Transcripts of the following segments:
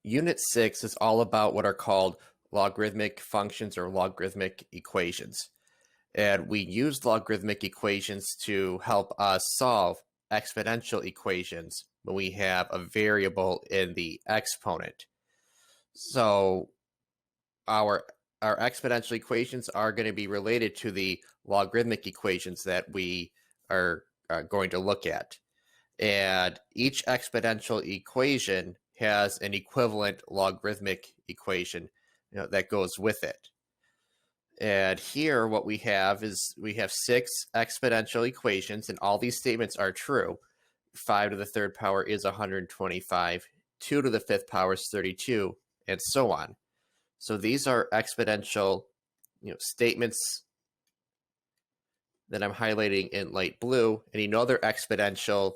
Unit 6 is all about what are called logarithmic functions or logarithmic equations. And we use logarithmic equations to help us solve exponential equations when we have a variable in the exponent. So our exponential equations are going to be related to the logarithmic equations that we are going to look at. And each exponential equation has an equivalent logarithmic equation that goes with it. And here what we have is we have 6 exponential equations, and all these statements are true. 5 to the third power is 125, 2 to the fifth power is 32, and so on. So these are exponential statements that I'm highlighting in light blue, and you know they're exponential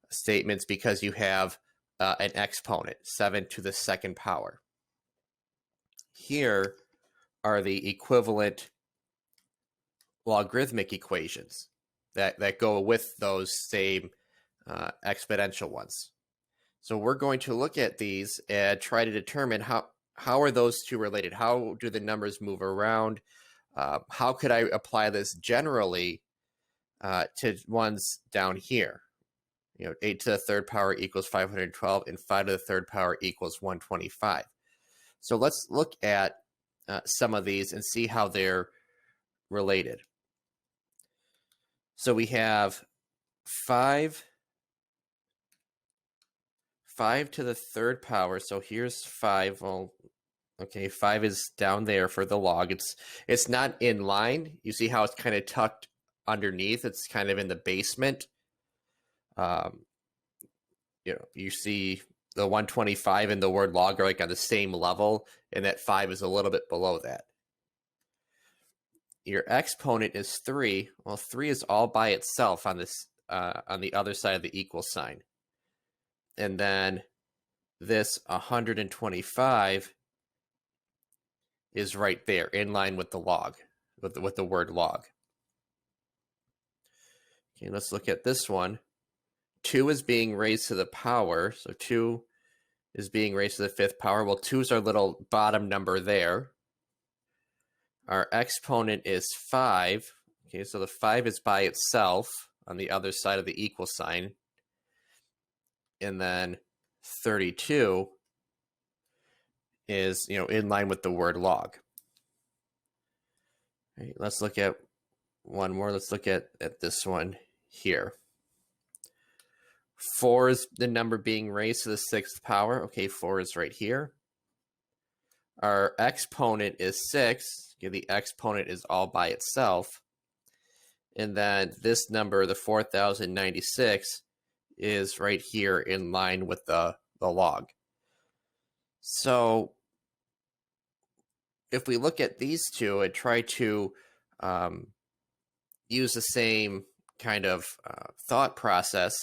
statements because you have an exponent, 7 to the second power. Here are the equivalent logarithmic equations that go with those same exponential ones. So we're going to look at these and try to determine how are those two related? How do the numbers move around? How could I apply this generally to ones down here? 8 to the third power equals 512, and 5 to the third power equals 125. So let's look at some of these and see how they're related. So we have 5 to the third power. So here's 5. Well, okay, 5 is down there for the log. It's not in line. You see how it's kind of tucked underneath. It's kind of in the basement. You see the 125 and the word log are like on the same level, and that 5 is a little bit below that. Your exponent is 3. Well, 3 is all by itself on this on the other side of the equal sign. And then this 125 is right there in line with the log, with the word log. Okay, let's look at this one. 2 is being raised to the power, so 2 is being raised to the fifth power. Well, 2 is our little bottom number there. Our exponent is 5. Okay, so the 5 is by itself on the other side of the equal sign. And then 32 is, in line with the word log. All right, let's look at one more. Let's look at this one here. 4 is the number being raised to the sixth power. Okay, 4 is right here. Our exponent is 6. Okay, the exponent is all by itself. And then this number, the 4096, is right here in line with the log. So if we look at these two and try to use the same kind of thought process,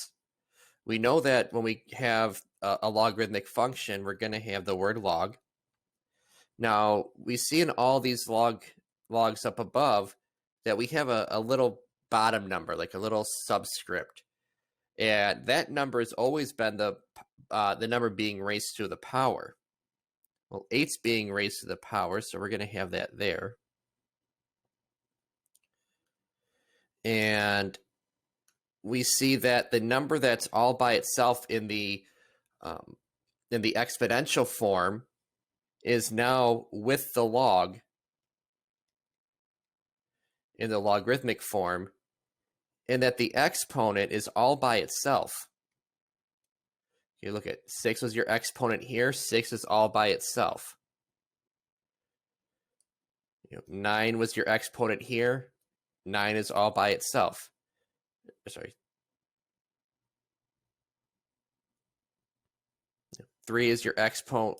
we know that when we have a logarithmic function, we're going to have the word log. Now, we see in all these logs up above that we have a little bottom number, like a little subscript. And that number has always been the number being raised to the power. Well, 8's being raised to the power, so we're going to have that there. And we see that the number that's all by itself in the exponential form is now with the log in the logarithmic form, and that the exponent is all by itself. You look at 6 was your exponent here. 6 is all by itself. 9 was your exponent here. 9 is all by itself. Sorry. 3 is your exponent.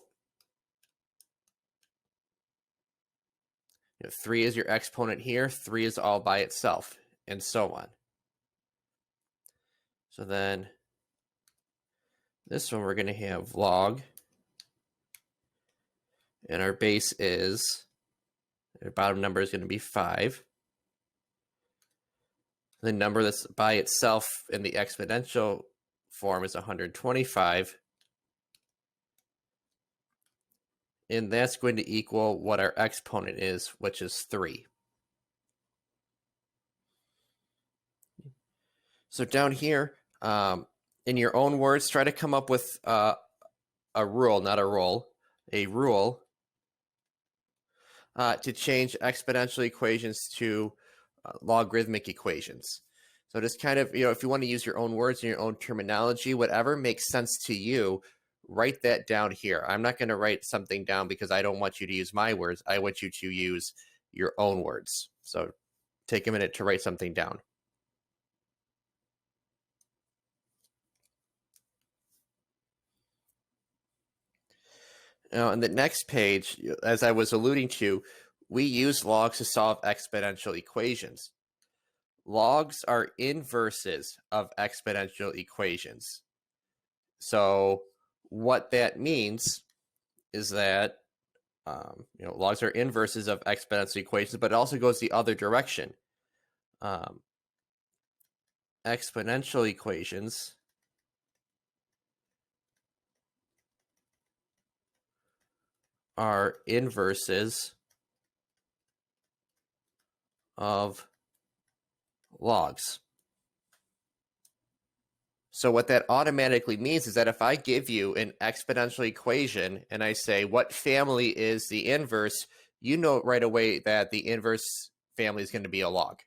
3 is your exponent here. 3 is all by itself, and so on. So then this one we're going to have log, and our base is, our bottom number is going to be 5. The number that's by itself in the exponential form is 125. and that's going to equal what our exponent is, which is 3. So down here, in your own words, try to come up with a rule, not a roll, a rule to change exponential equations to logarithmic equations. So just kind of, if you want to use your own words and your own terminology, whatever makes sense to you, write that down here. I'm not going to write something down because I don't want you to use my words. I want you to use your own words. So take a minute to write something down. Now, on the next page, as I was alluding to, we use logs to solve exponential equations. Logs are inverses of exponential equations. So what that means is that logs are inverses of exponential equations, but it also goes the other direction. Exponential equations are inverses of logs. So what that automatically means is that if I give you an exponential equation and I say, what family is the inverse, you know right away that the inverse family is going to be a log.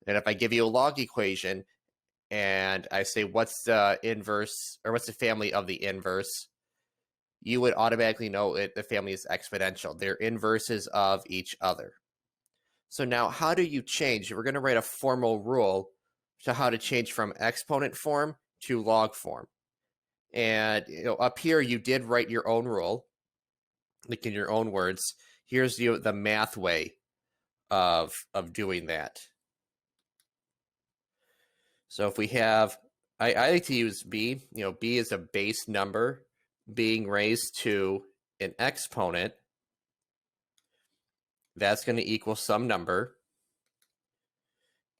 And if I give you a log equation and I say, what's the inverse, or what's the family of the inverse, you would automatically know the family is exponential. They're inverses of each other. So now how do you change? We're going to write a formal rule to how to change from exponent form to log form. And up here, you did write your own rule, like in your own words. Here's the math way of doing that. So if we have, I like to use b. B is a base number being raised to an exponent. That's going to equal some number.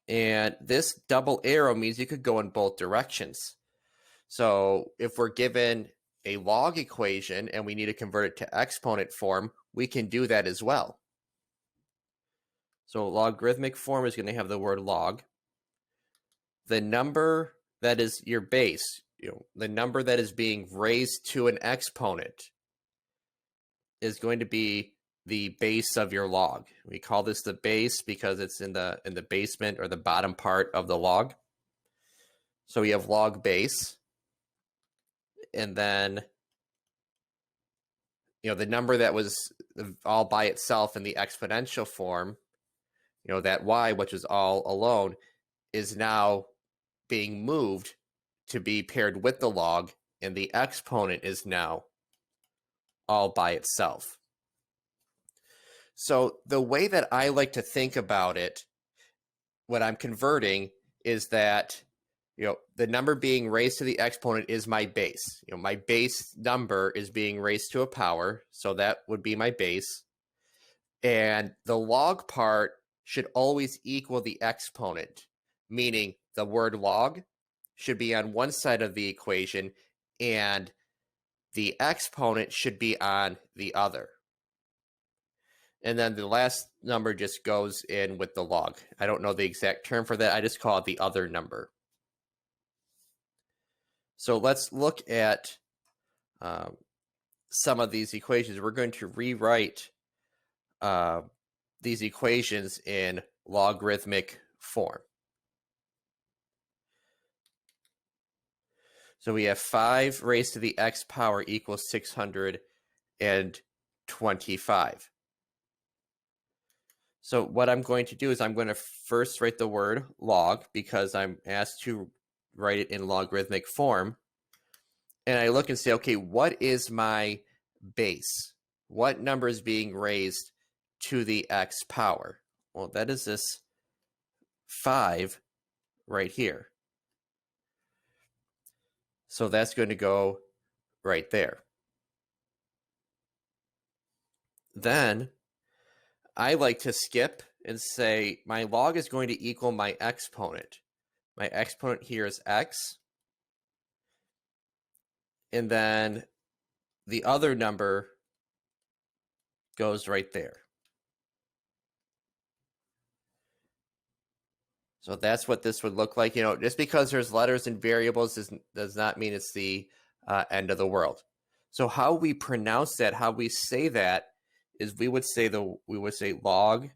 And this double arrow means you could go in both directions. So if we're given a log equation and we need to convert it to exponent form, we can do that as well. So logarithmic form is going to have the word log. The number that is your base, the number that is being raised to an exponent, is going to be the base of your log. We call this the base because it's in the basement or the bottom part of the log. So we have log base, and then the number that was all by itself in the exponential form, that y, which is all alone, is now being moved to be paired with the log, and the exponent is now all by itself. So the way that I like to think about it when I'm converting is that the number being raised to the exponent is my base. My base number is being raised to a power, so that would be my base. And the log part should always equal the exponent, meaning the word log should be on one side of the equation and the exponent should be on the other. And then the last number just goes in with the log. I don't know the exact term for that. I just call it the other number. So let's look at some of these equations. We're going to rewrite these equations in logarithmic form. So we have 5 raised to the x power equals 625. So what I'm going to do is I'm going to first write the word log because I'm asked to write it in logarithmic form. And I look and say, okay, what is my base? What number is being raised to the x power? Well, that is this 5 right here. So that's going to go right there. Then I like to skip and say my log is going to equal my exponent. My exponent here is x. And then the other number goes right there. So that's what this would look like. Just because there's letters and variables does not mean it's the end of the world. So how we pronounce that, how we say that, is we would say log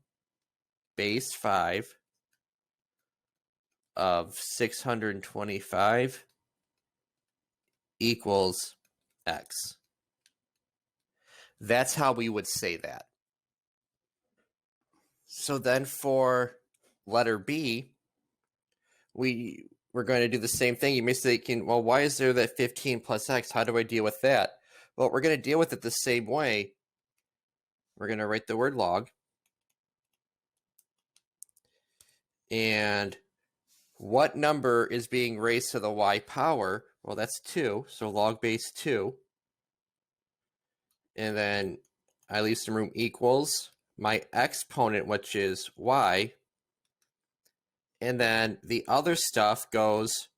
base 5 of 625 equals x. That's how we would say that. So then for letter B, we're going to do the same thing. You may say, well, why is there that 15 plus x? How do I deal with that? Well, we're going to deal with it the same way. We're going to write the word log. And what number is being raised to the y power? Well, that's 2. So log base 2. And then I leave some room equals my exponent, which is y. And then the other stuff goes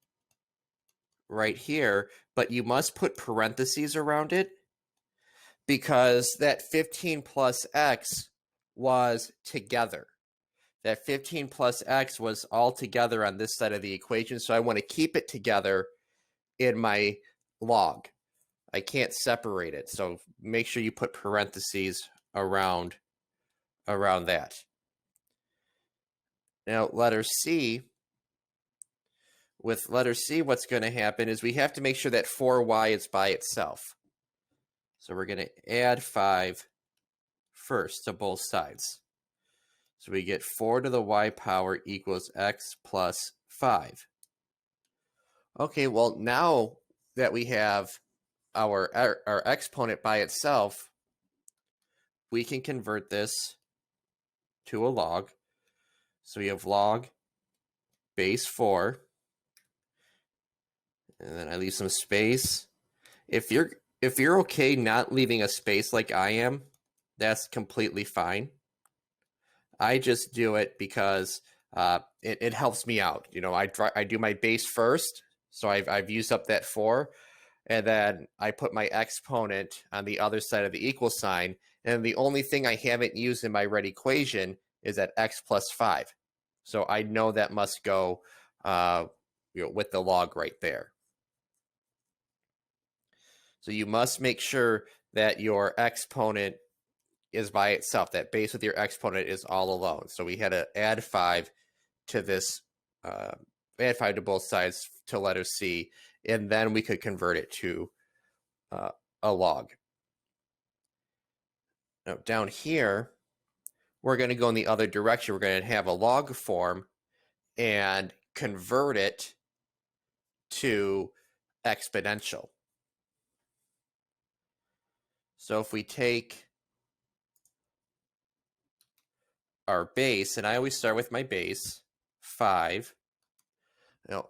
right here, but you must put parentheses around it because that 15 plus x was together. That 15 plus x was all together on this side of the equation, so I want to keep it together in my log. I can't separate it, so make sure you put parentheses around that. Now, letter C. With letter C, what's going to happen is we have to make sure that 4y is by itself. So we're going to add 5 first to both sides. So we get 4 to the y power equals x plus 5. Okay, well, now that we have our exponent by itself, we can convert this to a log. So we have log base 4. And then I leave some space. If you're okay not leaving a space like I am, that's completely fine. I just do it because it helps me out. I do my base first, so I've used up that 4, and then I put my exponent on the other side of the equal sign, and the only thing I haven't used in my red equation is that x plus 5. So I know that must go with the log right there. So you must make sure that your exponent is by itself. That base with your exponent is all alone. So we had to add 5 to this, add 5 to both sides to letter C, and then we could convert it to a log. Now down here, we're going to go in the other direction. We're going to have a log form and convert it to exponential. So if we take our base, and I always start with my base, 5. Now,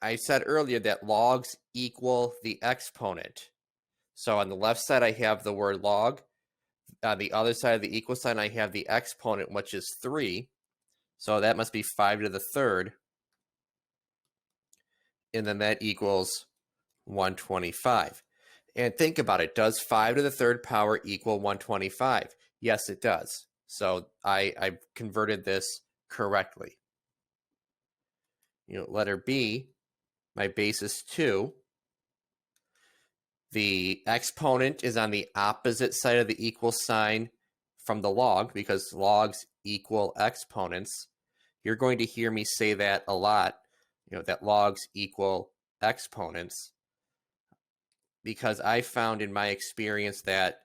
I said earlier that logs equal the exponent. So on the left side, I have the word log. On the other side of the equal sign, I have the exponent, which is 3. So that must be 5 to the third. And then that equals 125. And think about it. Does 5 to the third power equal 125? Yes, it does. So I converted this correctly. Letter B, my base is 2. The exponent is on the opposite side of the equal sign from the log because logs equal exponents. You're going to hear me say that a lot, that logs equal exponents, because I found in my experience that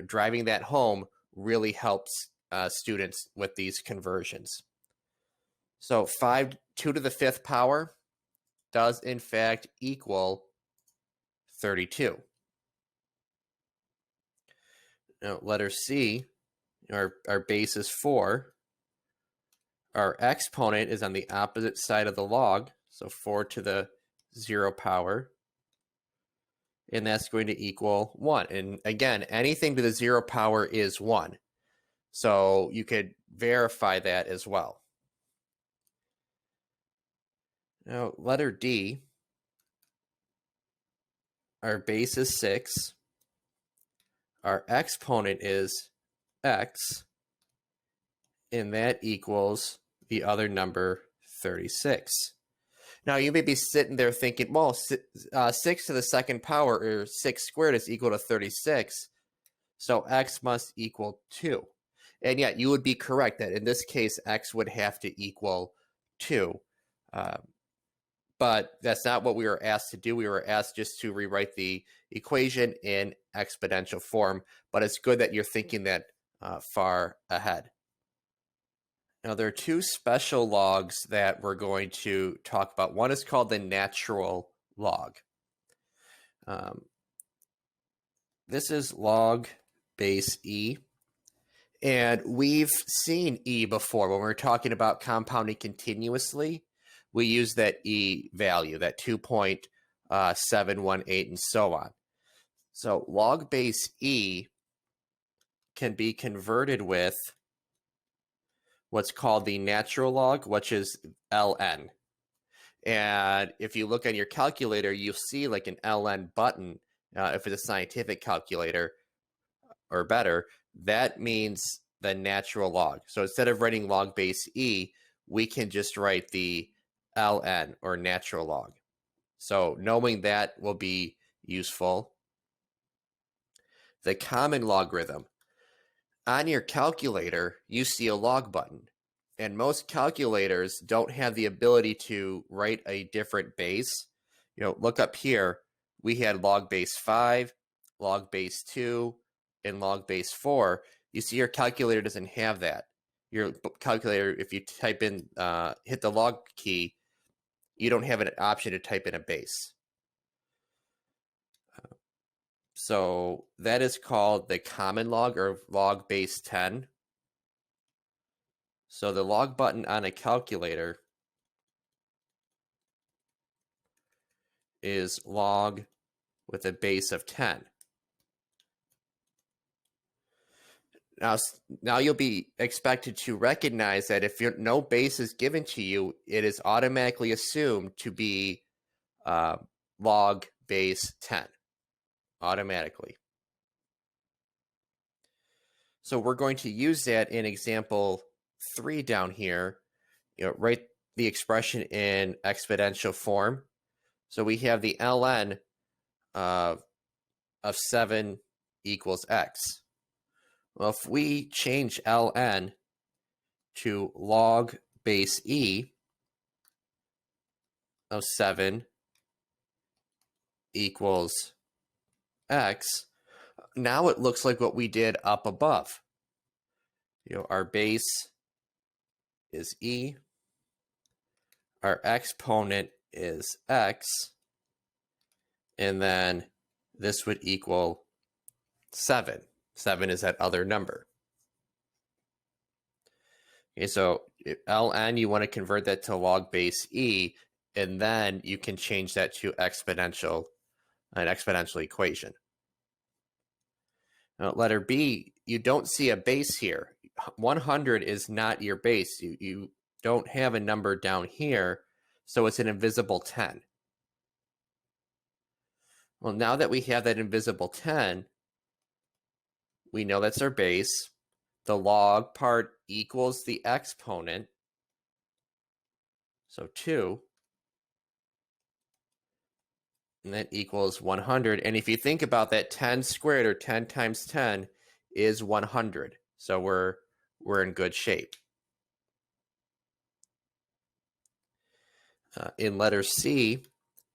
driving that home really helps students with these conversions. So 2 to the 5th power does in fact equal 32. Now letter C, our base is 4. Our exponent is on the opposite side of the log, so 4 to the 0 power. And that's going to equal 1. And again, anything to the 0 power is 1. So you could verify that as well. Now, letter D, our base is 6. our exponent is x, and that equals the other number 36. Now, you may be sitting there thinking, well, 6 to the second power, or 6 squared, is equal to 36, so x must equal 2. And yet, you would be correct that in this case, x would have to equal 2. But that's not what we were asked to do. We were asked just to rewrite the equation in exponential form, but it's good that you're thinking that far ahead. Now, there are two special logs that we're going to talk about. One is called the natural log. This is log base e. And we've seen e before. When we're talking about compounding continuously, we use that e value, that 2.718, and so on. So log base e can be converted with what's called the natural log, which is ln. And if you look on your calculator, you'll see like an ln button. If it's a scientific calculator or better, that means the natural log. So instead of writing log base e, we can just write the ln, or natural log. So knowing that will be useful. The common logarithm. On your calculator, you see a log button. And most calculators don't have the ability to write a different base. Look up here. We had log base 5, log base 2, and log base 4. You see your calculator doesn't have that. Your calculator, if you type in, hit the log key, you don't have an option to type in a base. So that is called the common log, or log base 10. So the log button on a calculator is log with a base of 10. Now you'll be expected to recognize that if no base is given to you, it is automatically assumed to be log base 10, automatically. So we're going to use that in example 3 down here. Write the expression in exponential form. So we have the ln of 7 equals x. Well, if we change ln to log base e of 7 equals x, now it looks like what we did up above. Our base is e, our exponent is x, and then this would equal 7. 7 is that other number. Okay, so ln, you want to convert that to log base e, and then you can change that to an exponential equation. Now, letter B, you don't see a base here. 100 is not your base. You don't have a number down here, so it's an invisible 10. Well, now that we have that invisible 10, we know that's our base. The log part equals the exponent, so 2. And that equals 100. And if you think about that, 10 squared, or 10 times 10, is 100. So we're in good shape. In letter C,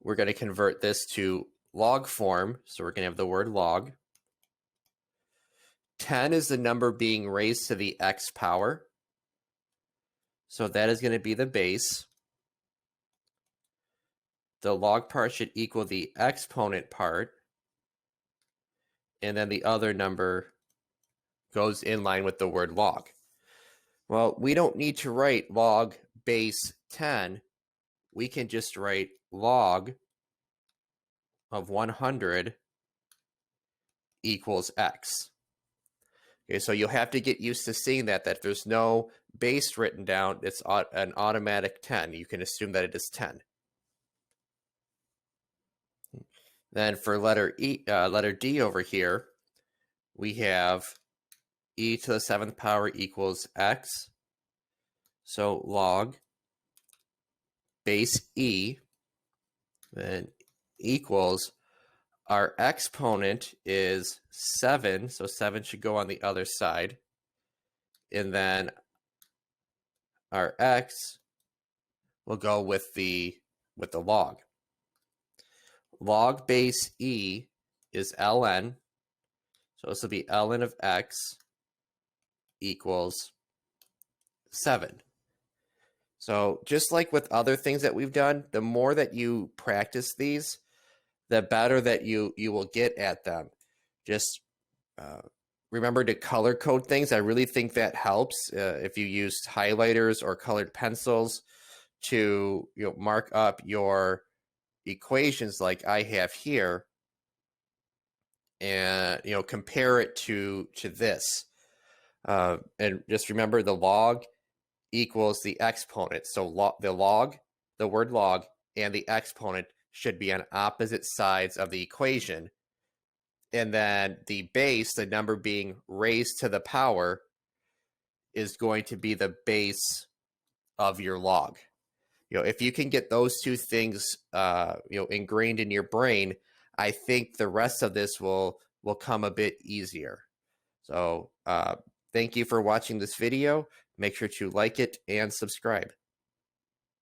we're going to convert this to log form. So we're going to have the word log. 10 is the number being raised to the x power. So that is going to be the base. The log part should equal the exponent part. And then the other number goes in line with the word log. Well, we don't need to write log base 10. We can just write log of 100 equals x. Okay, so you'll have to get used to seeing that there's no base written down. It's an automatic 10. You can assume that it is 10. Then for letter D over here, we have e to the 7th power equals x. So log base e then equals our exponent is 7, so 7 should go on the other side. And then our x will go with the log. Log base e is ln, so this will be ln of x equals 7. So just like with other things that we've done, the more that you practice these, the better that you will get at them. Just remember to color code things. I really think that helps if you use highlighters or colored pencils to mark up your equations like I have here, and compare it to this. And just remember the log equals the exponent. So the word log, and the exponent should be on opposite sides of the equation. And then the base, the number being raised to the power, is going to be the base of your log. If you can get those two things, ingrained in your brain, I think the rest of this will come a bit easier. So thank you for watching this video. Make sure to like it and subscribe.